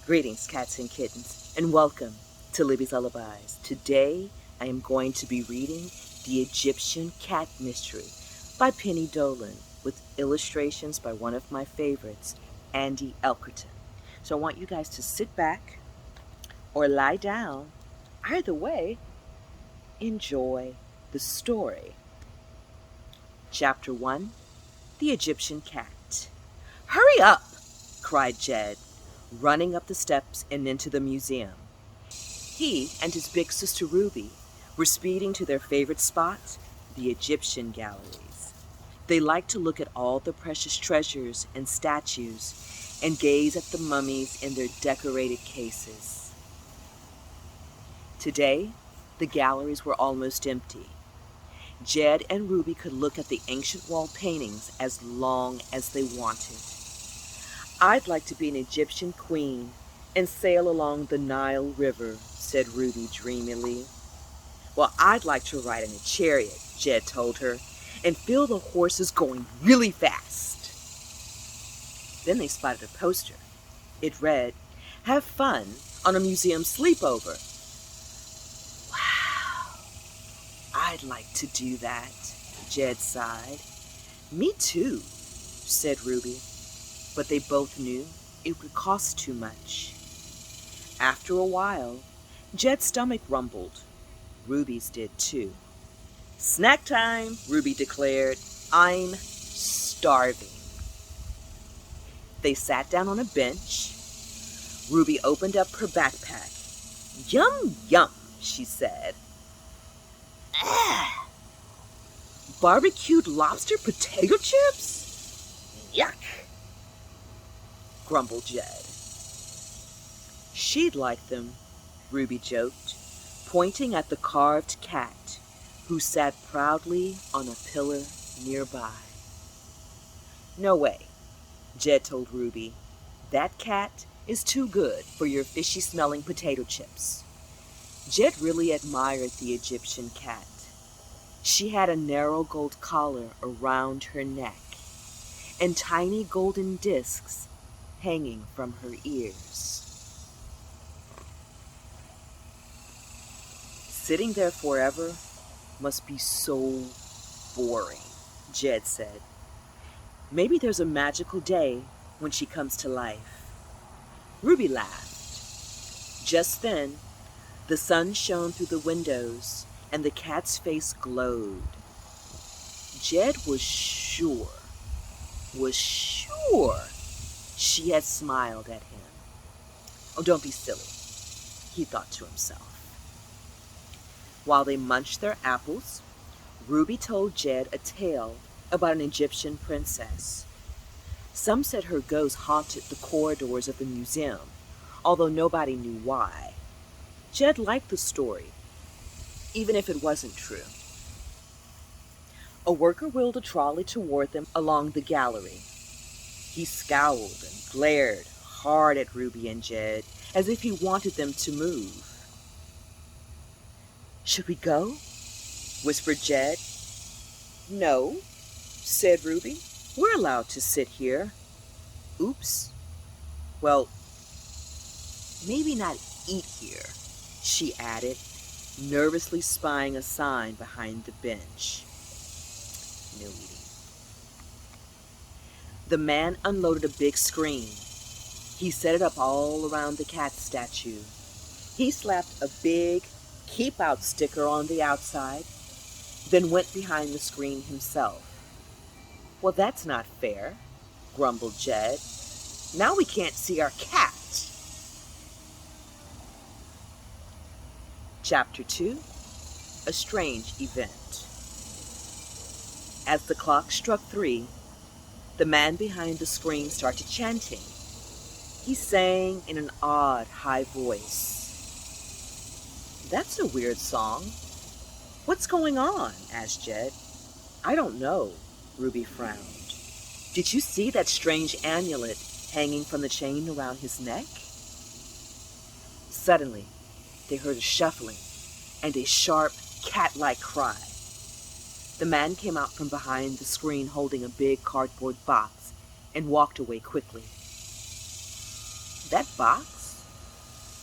Greetings, cats and kittens, and welcome to Libby's Lullabies. Today, I am going to be reading The Egyptian Cat Mystery by Penny Dolan, with illustrations by one of my favorites, Andy Elkerton. So I want you guys to sit back or lie down. Either way, enjoy the story. Chapter 1, The Egyptian Cat. "Hurry up!" cried Jed, running up the steps and into the museum. He and his big sister Ruby were speeding to their favorite spot, the Egyptian galleries. They liked to look at all the precious treasures and statues and gaze at the mummies in their decorated cases. Today, the galleries were almost empty. Jed and Ruby could look at the ancient wall paintings as long as they wanted. "I'd like to be an Egyptian queen and sail along the Nile River," said Ruby dreamily. "Well, I'd like to ride in a chariot," Jed told her, "and feel the horses going really fast." Then they spotted a poster. It read, "Have fun on a museum sleepover." "Wow, I'd like to do that," Jed sighed. "Me too," said Ruby. But they both knew it would cost too much. After a while, Jed's stomach rumbled. Ruby's did too. "Snack time," Ruby declared. "I'm starving." They sat down on a bench. Ruby opened up her backpack. "Yum, yum," she said. "Ah! Barbecued lobster potato chips? Yuck," grumbled Jed. "She'd like them," Ruby joked, pointing at the carved cat who sat proudly on a pillar nearby. "No way," Jed told Ruby. "That cat is too good for your fishy-smelling potato chips." Jed really admired the Egyptian cat. She had a narrow gold collar around her neck and tiny golden discs hanging from her ears. "Sitting there forever must be so boring," Jed said. "Maybe there's a magical day when she comes to life." Ruby laughed. Just then, the sun shone through the windows and the cat's face glowed. Jed was sure she had smiled at him. "Oh, don't be silly," he thought to himself. While they munched their apples, Ruby told Jed a tale about an Egyptian princess. Some said her ghost haunted the corridors of the museum, although nobody knew why. Jed liked the story, even if it wasn't true. A worker wheeled a trolley toward them along the gallery. He scowled and glared hard at Ruby and Jed, as if he wanted them to move. "Should we go?" whispered Jed. "No," said Ruby. "We're allowed to sit here." "Oops. Well, maybe not eat here," she added, nervously spying a sign behind the bench. "No eating." The man unloaded a big screen. He set it up all around the cat statue. He slapped a big "Keep Out" sticker on the outside, then went behind the screen himself. "Well, that's not fair," grumbled Jed. "Now we can't see our cat." Chapter 2, A Strange Event. As the clock struck 3, the man behind the screen started chanting. He sang in an odd, high voice. "That's a weird song. What's going on?" asked Jed. "I don't know," Ruby frowned. "Did you see that strange amulet hanging from the chain around his neck?" Suddenly, they heard a shuffling and a sharp, cat-like cry. The man came out from behind the screen holding a big cardboard box and walked away quickly. "That box?"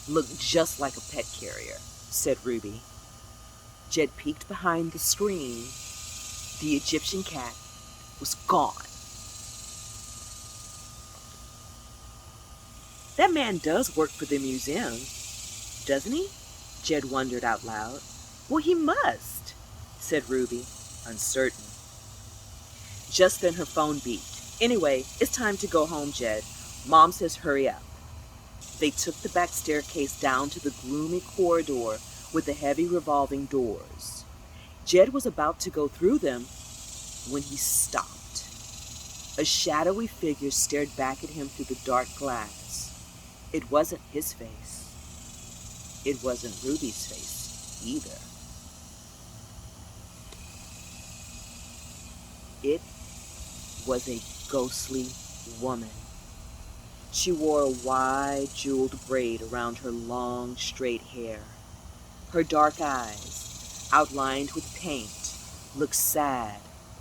looked just like a pet carrier, said Ruby. Jed peeked behind the screen. The Egyptian cat was gone. That man does work for the museum, doesn't he? Jed wondered out loud. Well, he must, said Ruby, uncertain. Just then her phone beeped. Anyway, it's time to go home, Jed. Mom says hurry up. They took the back staircase down to the gloomy corridor with the heavy revolving doors. Jed was about to go through them when he stopped. A shadowy figure stared back at him through the dark glass. It wasn't his face. It wasn't Ruby's face either. It was a ghostly woman. She wore a wide, jeweled braid around her long, straight hair. Her dark eyes, outlined with paint, looked sad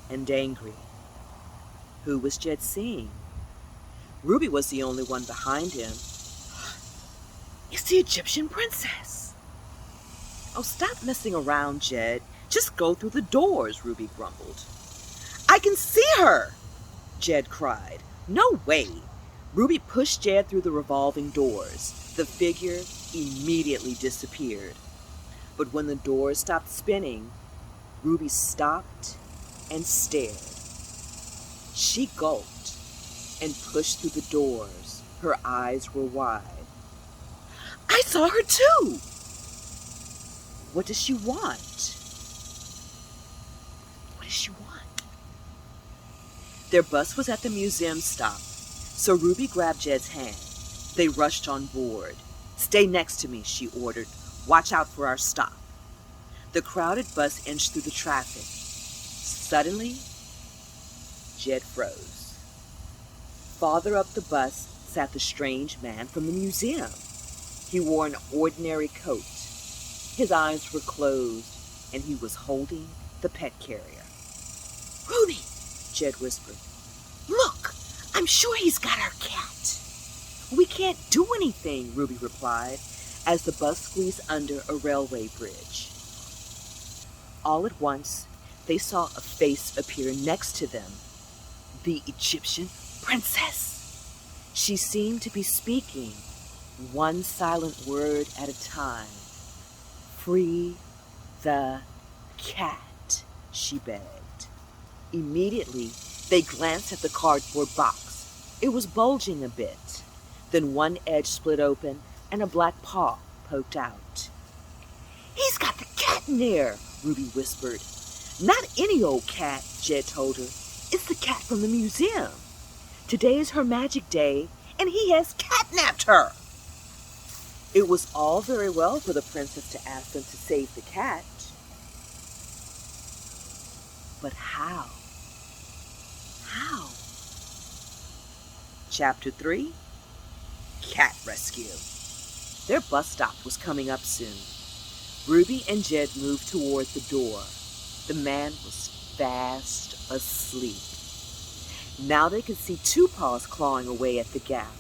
and angry. Who was Jed seeing? Ruby was the only one behind him. It's the Egyptian princess. Oh, stop messing around, Jed. Just go through the doors, Ruby grumbled. I can see her, Jed cried. No way. Ruby pushed Jed through the revolving doors. The figure immediately disappeared. But when the doors stopped spinning, Ruby stopped and stared. She gulped and pushed through the doors. Her eyes were wide. I saw her too! What does she want? What does she want? Their bus was at the museum stop, so Ruby grabbed Jed's hand. They rushed on board. Stay next to me, she ordered. Watch out for our stop. The crowded bus inched through the traffic. Suddenly, Jed froze. Farther up the bus sat the strange man from the museum. He wore an ordinary coat. His eyes were closed, and he was holding the pet carrier. Ruby, Jed whispered. Look, I'm sure he's got our cat. We can't do anything, Ruby replied, as the bus squeezed under a railway bridge. All at once, they saw a face appear next to them. The Egyptian princess. She seemed to be speaking, one silent word at a time. Free the cat, she begged. Immediately, they glanced at the cardboard box. It was bulging a bit. Then one edge split open and a black paw poked out. He's got the cat in there, Ruby whispered. Not any old cat, Jed told her. It's the cat from the museum. Today is her magic day, and he has catnapped her. It was all very well for the princess to ask them to save the cat. But how? How? Chapter 3, Cat Rescue. Their bus stop was coming up soon. Ruby and Jed moved toward the door. The man was fast asleep. Now they could see two paws clawing away at the gap.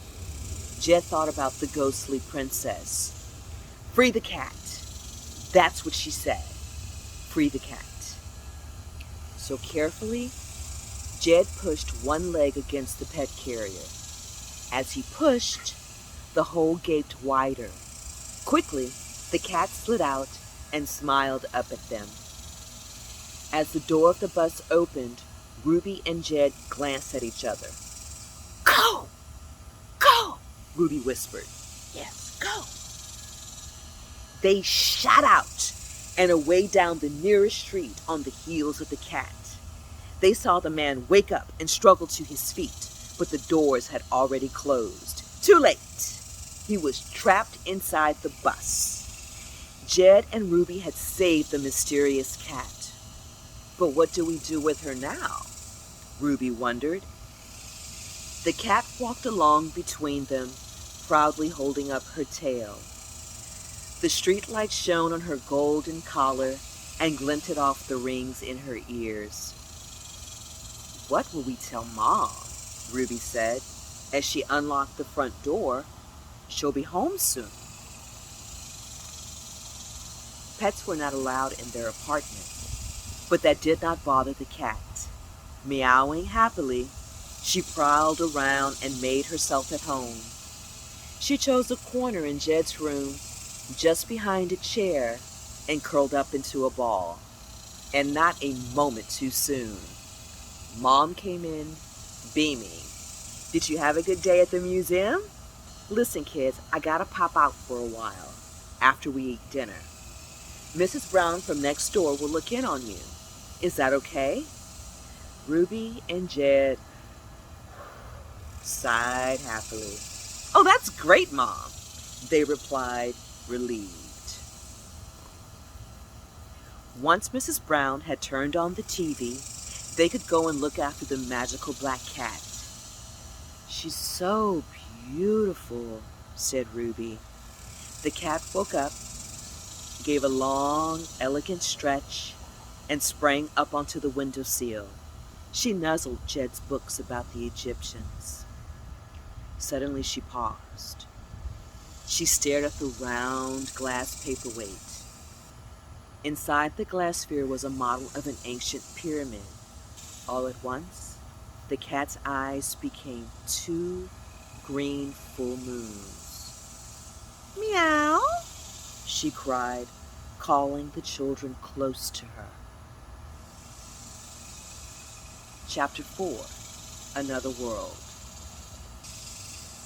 Jed thought about the ghostly princess. Free the cat. That's what she said. Free the cat. So carefully, Jed pushed one leg against the pet carrier. As he pushed, the hole gaped wider. Quickly, the cat slid out and smiled up at them. As the door of the bus opened, Ruby and Jed glanced at each other. Go! Go! Ruby whispered. Yes, go! They shot out and away down the nearest street on the heels of the cat. They saw the man wake up and struggle to his feet, but the doors had already closed. Too late! He was trapped inside the bus. Jed and Ruby had saved the mysterious cat. But what do we do with her now? Ruby wondered. The cat walked along between them, proudly holding up her tail. The streetlight shone on her golden collar and glinted off the rings in her ears. What will we tell Mom? Ruby said, as she unlocked the front door. She'll be home soon. Pets were not allowed in their apartment, but that did not bother the cat. Meowing happily, she prowled around and made herself at home. She chose a corner in Jed's room, just behind a chair, and curled up into a ball. And not a moment too soon. Mom came in, beaming. "Did you have a good day at the museum? Listen, kids, I gotta pop out for a while after we eat dinner. Mrs. Brown from next door will look in on you. Is that okay?" Ruby and Jed sighed happily. "Oh, that's great, Mom," they replied, relieved. Once Mrs. Brown had turned on the TV, they could go and look after the magical black cat. "She's so beautiful," said Ruby. The cat woke up, gave a long, elegant stretch, and sprang up onto the windowsill. She nuzzled Jed's books about the Egyptians. Suddenly she paused. She stared at the round glass paperweight. Inside the glass sphere was a model of an ancient pyramid. All at once, the cat's eyes became two green full moons. "Meow," she cried, calling the children close to her. Chapter 4, Another World.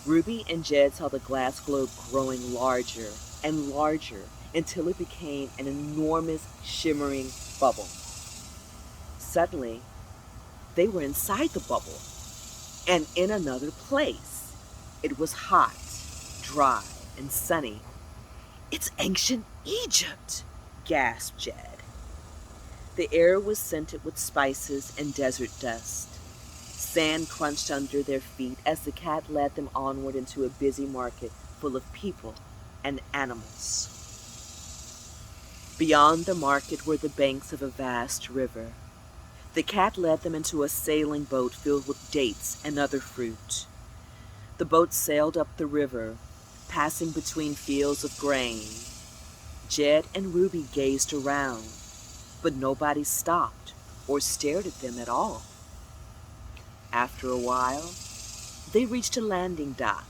Ruby and Jed saw the glass globe growing larger and larger until it became an enormous shimmering bubble. Suddenly, they were inside the bubble and in another place. It was hot, dry, and sunny. "It's ancient Egypt," gasped Jed. The air was scented with spices and desert dust. Sand crunched under their feet as the cat led them onward into a busy market full of people and animals. Beyond the market were the banks of a vast river. The cat led them into a sailing boat filled with dates and other fruit. The boat sailed up the river, passing between fields of grain. Jed and Ruby gazed around, but nobody stopped or stared at them at all. After a while, they reached a landing dock.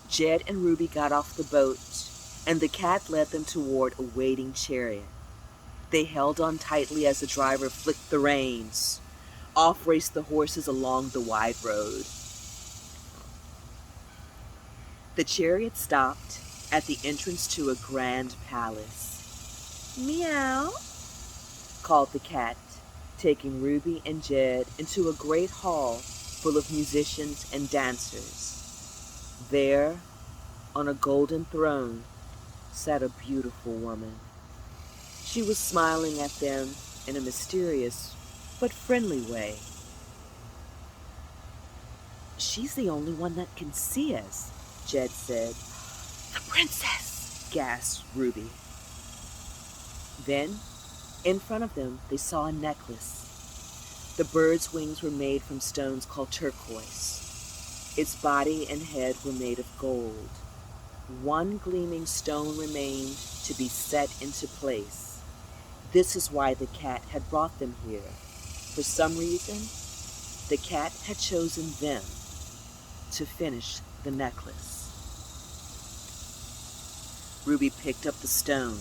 Jed and Ruby got off the boat, and the cat led them toward a waiting chariot. They held on tightly as the driver flicked the reins. Off raced the horses along the wide road. The chariot stopped at the entrance to a grand palace. "Meow," called the cat, taking Ruby and Jed into a great hall full of musicians and dancers. There, on a golden throne, sat a beautiful woman. She was smiling at them in a mysterious but friendly way. "She's the only one that can see us," Jed said. "The princess," gasped Ruby. Then, in front of them, they saw a necklace. The bird's wings were made from stones called turquoise. Its body and head were made of gold. One gleaming stone remained to be set into place. This is why the cat had brought them here. For some reason, the cat had chosen them to finish the necklace. Ruby picked up the stone.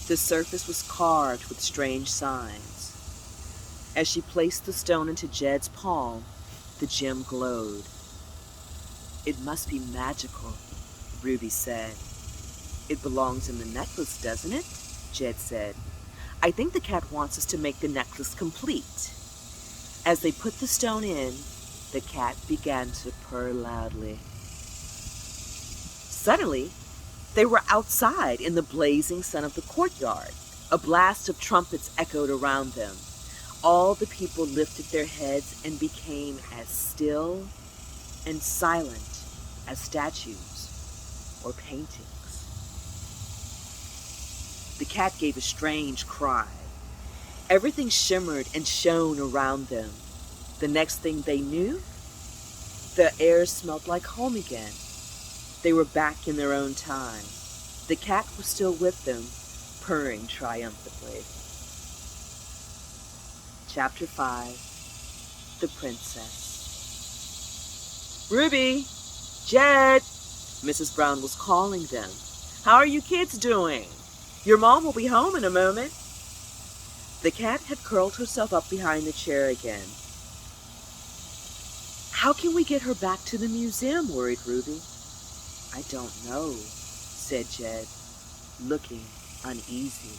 The surface was carved with strange signs. As she placed the stone into Jed's palm, the gem glowed. "It must be magical," Ruby said. "It belongs in the necklace, doesn't it?" Jed said. "I think the cat wants us to make the necklace complete." As they put the stone in, the cat began to purr loudly. Suddenly, they were outside in the blazing sun of the courtyard. A blast of trumpets echoed around them. All the people lifted their heads and became as still and silent as statues or paintings. The cat gave a strange cry. Everything shimmered and shone around them. The next thing they knew, the air smelled like home again. They were back in their own time. The cat was still with them, purring triumphantly. Chapter 5. The Princess. Ruby! Jed! Mrs. Brown was calling them. How are you kids doing? Your mom will be home in a moment. The cat had curled herself up behind the chair again. How can we get her back to the museum? Worried Ruby. I don't know, said Jed, looking uneasy.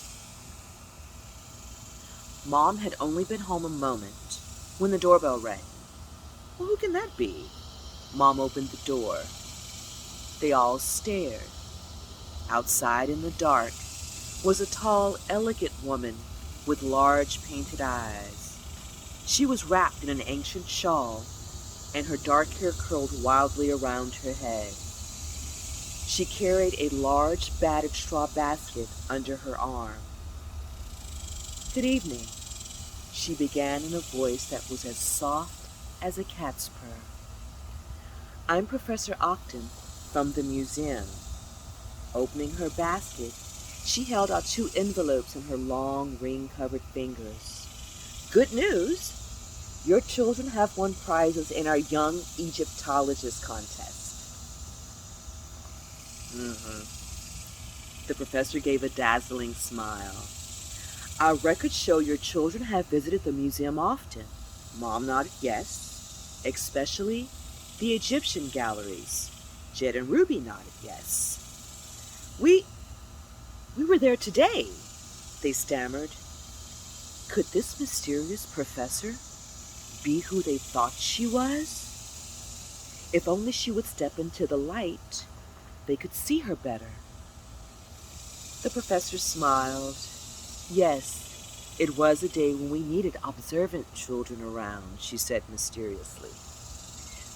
Mom had only been home a moment when the doorbell rang. Well, who can that be? Mom opened the door. They all stared. Outside in the dark was a tall, elegant woman with large painted eyes. She was wrapped in an ancient shawl, and her dark hair curled wildly around her head. She carried a large battered straw basket under her arm. Good evening, she began in a voice that was as soft as a cat's purr. I'm Professor Octon from the museum. Opening her basket, she held out 2 envelopes in her long, ring-covered fingers. Good news! Your children have won prizes in our Young Egyptologist contest. The professor gave a dazzling smile. Our records show your children have visited the museum often. Mom nodded yes, especially the Egyptian galleries. Jed and Ruby nodded yes. We were there today, they stammered. Could this mysterious professor be who they thought she was? If only she would step into the light, they could see her better. The professor smiled. Yes, it was a day when we needed observant children around, she said mysteriously.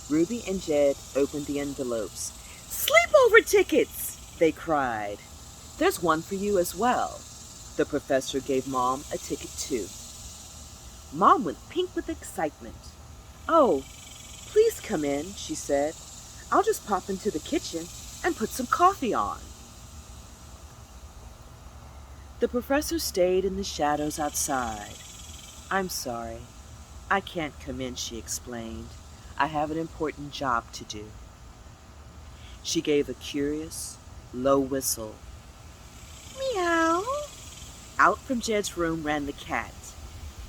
Ruby and Jed opened the envelopes. Sleepover tickets, they cried. There's one for you as well. The professor gave Mom a ticket too. Mom went pink with excitement. Oh, please come in, she said. I'll just pop into the kitchen and put some coffee on. The professor stayed in the shadows outside. I'm sorry. I can't come in, she explained. I have an important job to do. She gave a curious, low whistle. Meow. Out from Jed's room ran the cat.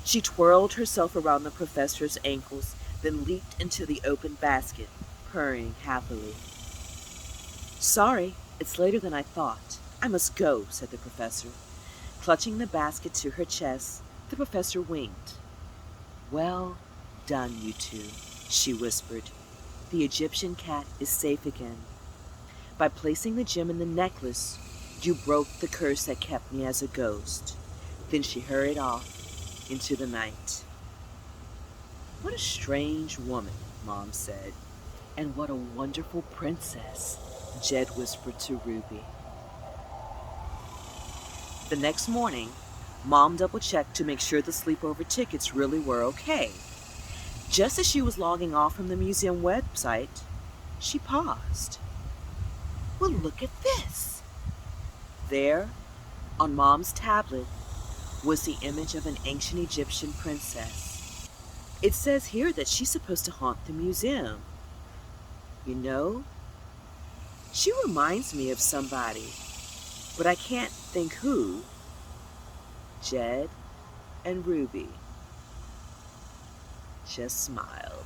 She twirled herself around the professor's ankles, then leaped into the open basket, purring happily. Sorry, it's later than I thought. I must go, said the professor. Clutching the basket to her chest, the professor winked. Well done, you two, she whispered. The Egyptian cat is safe again. By placing the gem in the necklace, you broke the curse that kept me as a ghost. Then she hurried off into the night. What a strange woman, Mom said. And what a wonderful princess, Jed whispered to Ruby. The next morning, Mom double-checked to make sure the sleepover tickets really were okay. Just as she was logging off from the museum website, she paused. Well, look at this. There, on Mom's tablet, was the image of an ancient Egyptian princess. It says here that she's supposed to haunt the museum. You know, she reminds me of somebody, but I can't think who. Jed and Ruby just smiled.